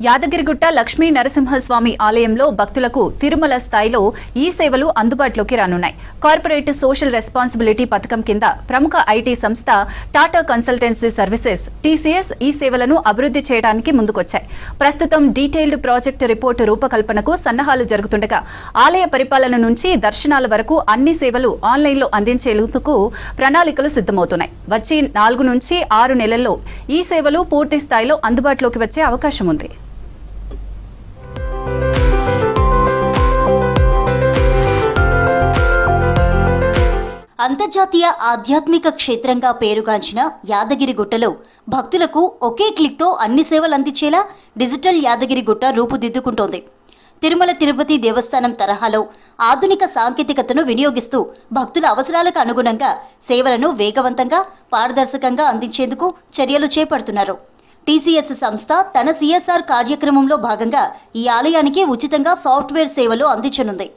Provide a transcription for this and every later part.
యాదగిరిగుట్ట లక్ష్మీ నరసింహస్వామి ఆలయంలో భక్తులకు తిరుమల స్థాయిలో ఈ సేవలు అందుబాటులోకి రానున్నాయి. కార్పొరేట్ సోషల్ రెస్పాన్సిబిలిటీ పథకం కింద ప్రముఖ ఐటీ సంస్థ టాటా కన్సల్టెన్సీ సర్వీసెస్ టీసీఎస్ ఈ సేవలను అభివృద్ధి చేయడానికి ముందుకొచ్చాయి. ప్రస్తుతం డీటెయిల్డ్ ప్రాజెక్టు రిపోర్టు రూపకల్పనకు సన్నాహాలు జరుగుతుండగా ఆలయ పరిపాలన నుంచి దర్శనాల వరకు అన్ని సేవలు ఆన్లైన్లో అందించేందుకు ప్రణాళికలు సిద్ధమవుతున్నాయి. వచ్చే 4 నుంచి 6 నెలల్లో ఈ సేవలు పూర్తి స్థాయిలో అందుబాటులోకి వచ్చే అవకాశం ఉంది. అంతర్జాతీయ ఆధ్యాత్మిక క్షేత్రంగా పేరుగాంచిన యాదగిరిగుట్టలో భక్తులకు ఒకే క్లిక్తో అన్ని సేవలు అందించేలా డిజిటల్ యాదగిరిగుట్ట రూపుదిద్దుకుంటోంది. తిరుమల తిరుపతి దేవస్థానం తరహాలో ఆధునిక సాంకేతికతను వినియోగిస్తూ భక్తుల అవసరాలకు అనుగుణంగా సేవలను వేగవంతంగా, పారదర్శకంగా అందించేందుకు చర్యలు చేపడుతున్నారు. టీసీఎస్ సంస్థ తన సిఎస్ఆర్ కార్యక్రమంలో భాగంగా ఈ ఆలయానికి ఉచితంగా సాఫ్ట్వేర్ సేవలు అందించనుంది.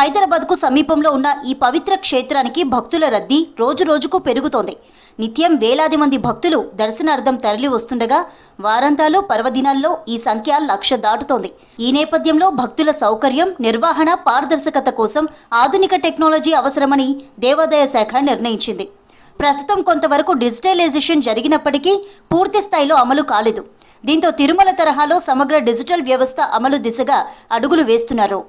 హైదరాబాద్కు సమీపంలో ఉన్న ఈ పవిత్ర క్షేత్రానికి భక్తుల రద్దీ రోజురోజుకు పెరుగుతోంది. నిత్యం వేలాది మంది భక్తులు దర్శనార్థం తరలి వస్తుండగా వారాంతాలు, పర్వదినాల్లో ఈ సంఖ్య 1,00,000 దాటుతోంది. ఈ నేపథ్యంలో భక్తుల సౌకర్యం, నిర్వహణ, పారదర్శకత కోసం ఆధునిక టెక్నాలజీ అవసరమని దేవాదాయ శాఖ నిర్ణయించింది. ప్రస్తుతం కొంతవరకు డిజిటలైజేషన్ జరిగినప్పటికీ పూర్తి స్థాయిలో అమలు కాలేదు. దీంతో తిరుమల తరహాలో సమగ్ర డిజిటల్ వ్యవస్థ అమలు దిశగా అడుగులు వేస్తున్నారు.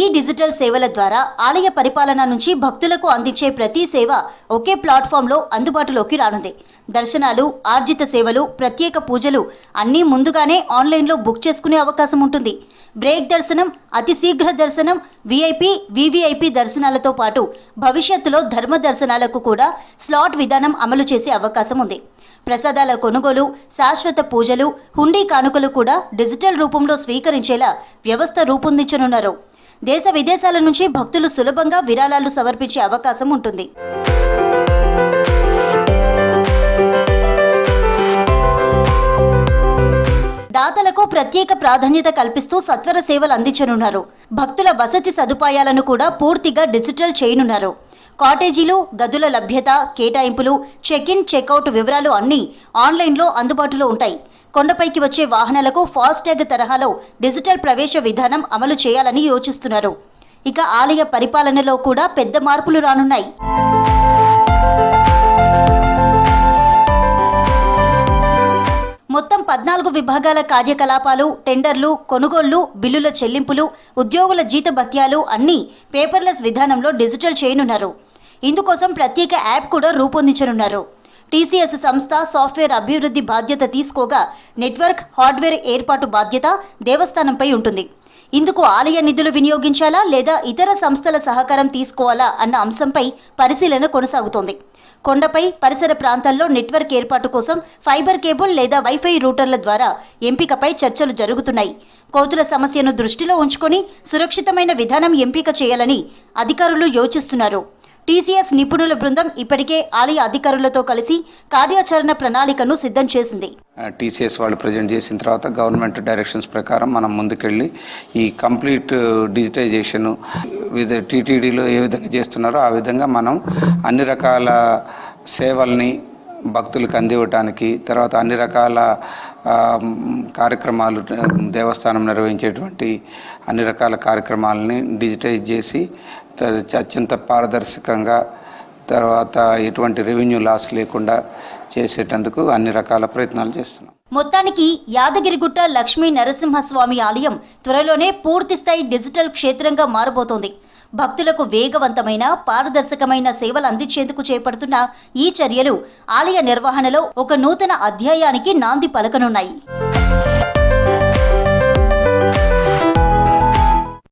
ఈ డిజిటల్ సేవల ద్వారా ఆలయ పరిపాలన నుంచి భక్తులకు అందించే ప్రతి సేవ ఒకే ప్లాట్ఫామ్లో అందుబాటులోకి రానుంది. దర్శనాలు, ఆర్జిత సేవలు, ప్రత్యేక పూజలు అన్నీ ముందుగానే ఆన్లైన్లో బుక్ చేసుకునే అవకాశం ఉంటుంది. బ్రేక్ దర్శనం, అతి శీఘ్ర దర్శనం, వీఐపీ, వీవీఐపీ దర్శనాలతో పాటు భవిష్యత్తులో ధర్మ దర్శనాలకు కూడా స్లాట్ విధానం అమలు చేసే అవకాశం ఉంది. ప్రసాదాల కొనుగోలు, శాశ్వత పూజలు, హుండీ కానుకలు కూడా డిజిటల్ రూపంలో స్వీకరించేలా వ్యవస్థ రూపొందించనున్నారు. దేశ విదేశాల నుంచి భక్తులు సులభంగా విరాళాలు సమర్పించే అవకాశం ఉంటుంది. దాతలకు ప్రత్యేక ప్రాధాన్యత కల్పిస్తూ సత్వర సేవలు అందించనున్నారు. భక్తుల వసతి సదుపాయాలను కూడా పూర్తిగా డిజిటల్ చేయనున్నారు. కాటేజీలు, గదుల లభ్యత, కేటాయింపులు, చెక్ ఇన్, చెక్అవుట్ వివరాలు అన్నీ ఆన్లైన్లో అందుబాటులో ఉంటాయి. కొండపైకి వచ్చే వాహనాలకు ఫాస్టాగ్ తరహాలో డిజిటల్ ప్రవేశ విధానం అమలు చేయాలని యోచిస్తున్నారు. ఇక ఆలయ పరిపాలనలో కూడా పెద్ద మార్పులు రానున్నాయి. మొత్తం 14 విభాగాల కార్యకలాపాలు, టెండర్లు, కొనుగోళ్లు, బిల్లుల చెల్లింపులు, ఉద్యోగుల జీతభత్యాలు అన్నీ పేపర్లెస్ విధానంలో డిజిటల్ చేయనున్నారు. ఇందుకోసం ప్రత్యేక యాప్ కూడా రూపొందించనున్నారు. టీసీఎస్ సంస్థ సాఫ్ట్వేర్ అభివృద్ధి బాధ్యత తీసుకోగా నెట్వర్క్, హార్డ్వేర్ ఏర్పాటు బాధ్యత దేవస్థానంపై ఉంటుంది. ఇందుకు ఆలయ నిధులు వినియోగించాలా లేదా ఇతర సంస్థల సహకారం తీసుకోవాలా అన్న అంశంపై పరిశీలన కొనసాగుతోంది. కొండపై, పరిసర ప్రాంతాల్లో నెట్వర్క్ ఏర్పాటు కోసం ఫైబర్ కేబుల్ లేదా వైఫై రూటర్ల ద్వారా ఎంపికపై చర్చలు జరుగుతున్నాయి. కోతుల సమస్యను దృష్టిలో ఉంచుకొని సురక్షితమైన విధానం ఎంపిక చేయాలని అధికారులు యోచిస్తున్నారు. టీసీఎస్ నిపుణుల బృందం ఇప్పటికే ఆలయ అధికారులతో కలిసి కార్యాచరణ ప్రణాళికను సిద్ధం చేసింది. టీసీఎస్ వాళ్ళు ప్రజెంట్ చేసిన తర్వాత గవర్నమెంట్ డైరెక్షన్స్ ప్రకారం మనం ముందుకెళ్ళి ఈ కంప్లీట్ డిజిటైజేషన్ టీటీడీలో ఏ విధంగా చేస్తున్నారో ఆ విధంగా మనం అన్ని రకాల సేవల్ని భక్తులకు అందివ్వటానికి, తర్వాత అన్ని రకాల కార్యక్రమాలు దేవస్థానం నిర్వహించేటువంటి అన్ని రకాల కార్యక్రమాలని డిజిటైజ్ చేసి అత్యంత పారదర్శకంగా, తర్వాత ఎటువంటి రెవెన్యూ లాస్ లేకుండా చేసేటందుకు అన్ని రకాల ప్రయత్నాలు చేస్తున్నాం. మొత్తానికి యాదగిరిగుట్ట లక్ష్మీ నరసింహస్వామి ఆలయం త్వరలోనే పూర్తిస్థాయి డిజిటల్ క్షేత్రంగా మారబోతోంది. భక్తులకు వేగవంతమైన, పారదర్శకమైన సేవలు అందించేందుకు చేపడుతున్న ఈ చర్యలు ఆలయ నిర్వహణలో ఒక నూతన అధ్యాయానికి నాంది పలకనున్నాయి.